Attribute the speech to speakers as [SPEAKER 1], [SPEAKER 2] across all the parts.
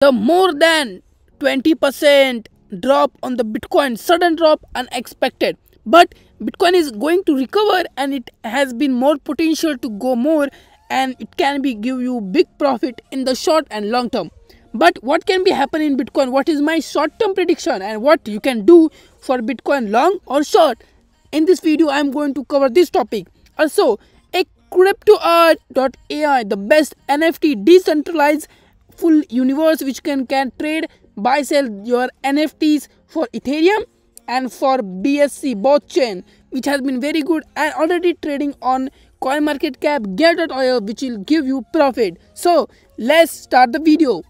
[SPEAKER 1] The more than 20% drop on the Bitcoin, sudden drop, unexpected. But Bitcoin is going to recover and it has been more potential to go more, and it can be give you big profit in the short and long term. But what can be happen in Bitcoin? What is my short term prediction and what you can do for Bitcoin long or short? In this video, I am going to cover this topic. Also, a CryptoArt.ai, the best NFT decentralized full universe which can trade, buy, sell your NFTs for Ethereum and for BSC both chain, which has been very good and already trading on CoinMarketCap, Get.io, which will give you profit. So let's start the video.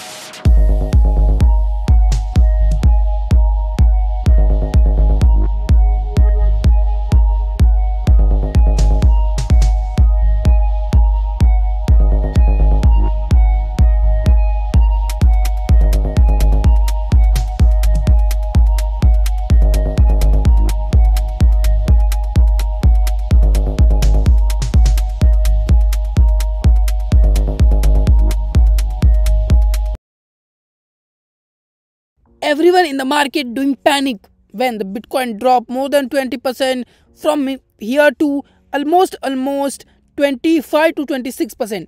[SPEAKER 1] Everyone in the market doing panic when the Bitcoin drop more than 20% from here to almost 25 to 26%.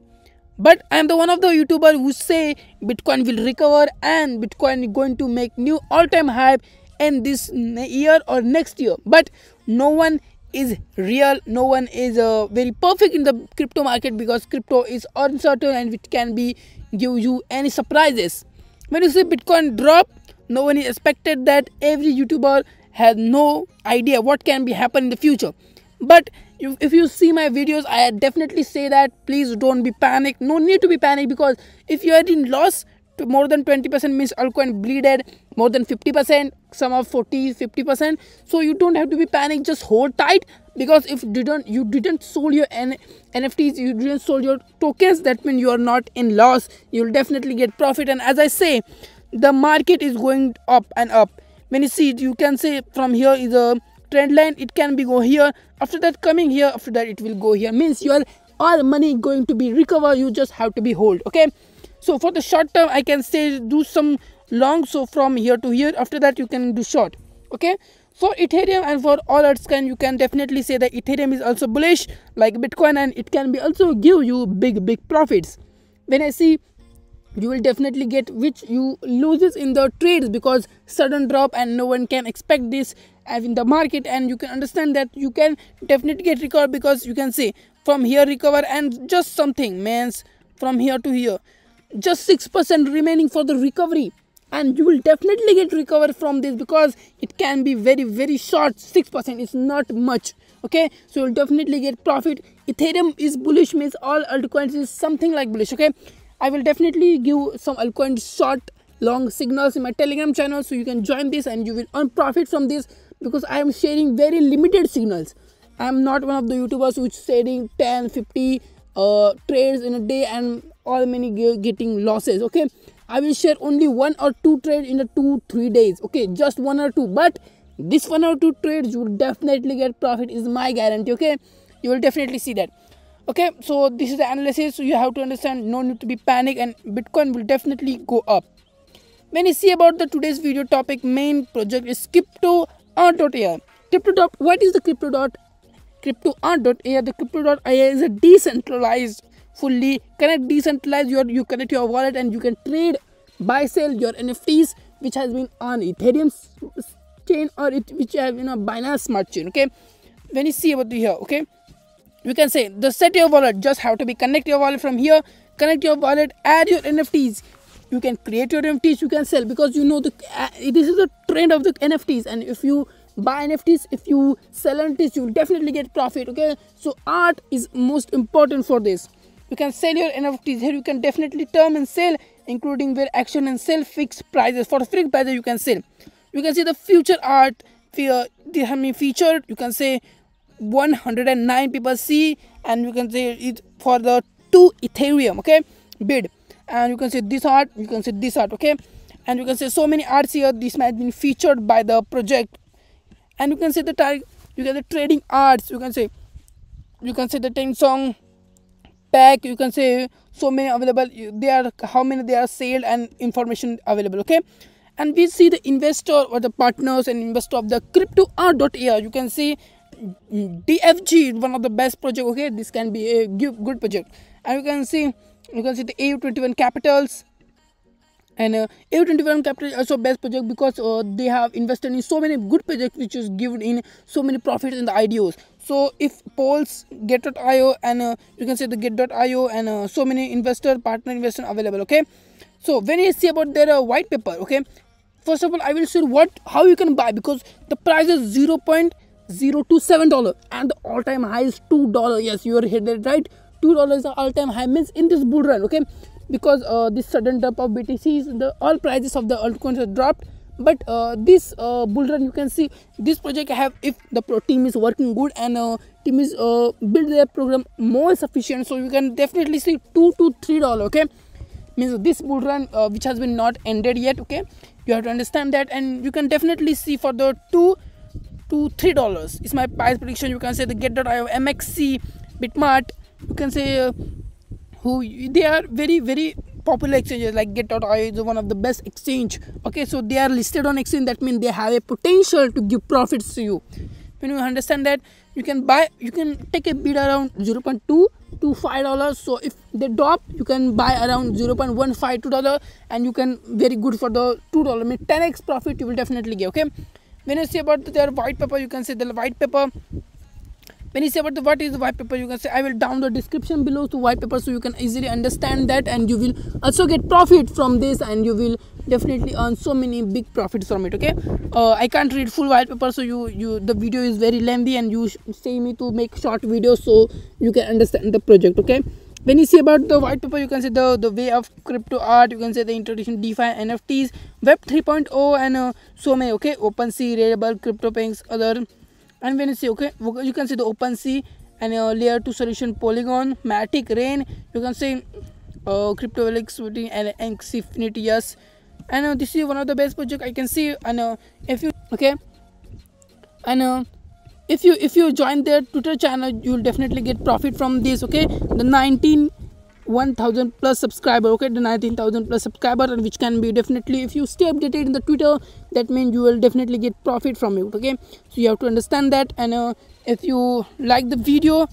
[SPEAKER 1] But I am the one of the YouTuber who say Bitcoin will recover and Bitcoin is going to make new all-time high in this year or next year. But no one is real, no one is very perfect in the crypto market, because crypto is uncertain and it can be give you any surprises. When you see Bitcoin drop, no one is expected that. Every YouTuber has no idea what can be happen in the future. But if you see my videos, I definitely say that please don't be panic. No need to be panic, because if you are in loss to more than 20% means altcoin bleeded more than 50%, some of 40-50%. So you don't have to be panic. Just hold tight, because if you didn't sold your NFTs, you didn't sold your tokens, that means you are not in loss. You'll definitely get profit. And as I say, the market is going up and up. When you see, you can say from here is a trend line, it can be go here, after that coming here, after that it will go here, means your all money going to be recover. You just have to be hold. Okay, so for the short term I can say do some long, so from here to here, after that you can do short. Okay, for Ethereum and for all altcoins, you can definitely say that Ethereum is also bullish like Bitcoin, and it can be also give you big profits. When I see, you will definitely get which you loses in the trades, because sudden drop and no one can expect this as in the market. And you can understand that you can definitely get recover, because you can see from here recover and just something means from here to here, just 6% remaining for the recovery, and you will definitely get recover from this, because it can be very short. 6% is not much. Okay, so you'll definitely get profit. Ethereum is bullish, means all altcoins is something like bullish. Okay, I will definitely give some altcoin short long signals in my Telegram channel, so you can join this and you will earn profit from this, because I am sharing very limited signals. I am not one of the YouTubers which sharing 10-50 trades in a day and all many getting losses. Okay, I will share only 1 or 2 trades in a 2-3 days. Okay, just 1 or 2, but this 1 or 2 trades you will definitely get profit, is my guarantee. Okay, you will definitely see that. Okay, so this is the analysis, so you have to understand, no need to be panic, and Bitcoin will definitely go up. When you see about the today's video topic, main project is CryptoArt.ai. What is the CryptoArt.ai? The CryptoArt.ai is a decentralized, fully decentralized. You connect your wallet and you can trade, buy, sell your NFTs, which has been on Ethereum chain or which have Binance Smart Chain. Okay, when you see about here, okay, you can say the set your wallet, just have to be connect your wallet from here, connect your wallet, add your NFTs. You can create your NFTs, you can sell, because this is the trend of the NFTs, and if you buy NFTs, if you sell NFTs, you will definitely get profit. Okay, so art is most important for this. You can sell your NFTs here. You can definitely term and sell, including where action and sell fixed prices. For fixed prices you can sell. You can see the future art featured. You can say 109 people see, and you can say it for the 2 Ethereum. Okay, bid, and you can say this art, you can say this art. Okay, and you can say so many arts here. This might been featured by the project, and you can say the you can say trading arts. You can say the 10 song back, you can say so many available. They are how many they are sold and information available. Okay, and we see the investor or the partners and investor of the CryptoArt.ai. You can see DFG, one of the best project. Okay, this can be a good project, and you can see the AU21 Capitals. And AU21 Capital is also best project because they have invested in so many good projects which is given in so many profits in the IDOs. So if polls, Get.io, and you can say the Get.io, and so many partner investor available. Okay, so when you see about their white paper, okay, first of all I will say how you can buy, because the price is $0.027 and the all-time high is $2. Yes, you are headed right. $2 is the all-time high, means in this bull run. Okay, because this sudden drop of BTCs, all prices of the altcoins have dropped. But this bull run, you can see this project have, if the team is working good and team is build their program more sufficient, so you can definitely see $2 to $3. Okay, means this bull run which has been not ended yet. Okay, you have to understand that, and you can definitely see for the $2 to $3 is my price prediction. You can say the Get.io, MXC, Bitmart, you can say they are very popular exchanges. Like Get.io is one of the best exchange. Okay, so they are listed on exchange, that means they have a potential to give profits to you. When you understand that, you can take a bid around $0.2 to $5. So if they drop, you can buy around $0.152, and you can very good for the $2, mean 10x profit you will definitely get. Okay, when you say about their white paper, you can say the white paper. When you say about what is the white paper, you can say I will down the description below to white paper, so you can easily understand that, and you will also get profit from this, and you will definitely earn so many big profits from it. Okay, I can't read full white paper, so the video is very lengthy, and you say me to make short videos so you can understand the project. Okay, when you see about the white paper, you can say the way of crypto art, you can say the introduction DeFi, NFTs, Web 3.0, and so many. Okay, OpenSea, Rarible, CryptoPunks, other. And when you see, okay, you can see the OpenSea and layer 2 solution, Polygon, Matic, Rain, you can say CryptoVelix and Xfinity. Yes, and this is one of the best project I can see. And if you if you join their Twitter channel, you will definitely get profit from this. Okay, the 1,000 plus subscriber. Okay, the 19,000 plus subscriber, and which can be definitely, if you stay updated in the Twitter, that means you will definitely get profit from it. Okay, so you have to understand that. And if you like the video,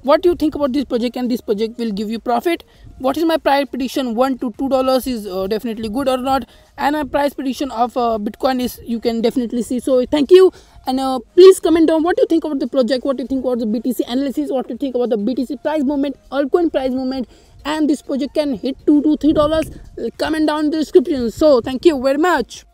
[SPEAKER 1] what do you think about this project, and this project will give you profit? What is my price prediction? $1 to $2 is definitely good or not, and my price prediction of Bitcoin is, you can definitely see. So thank you, and please comment down what you think about the project, what you think about the BTC analysis, what you think about the BTC price movement, altcoin price movement, and this project can hit $2 to $3. Comment down in the description. So thank you very much.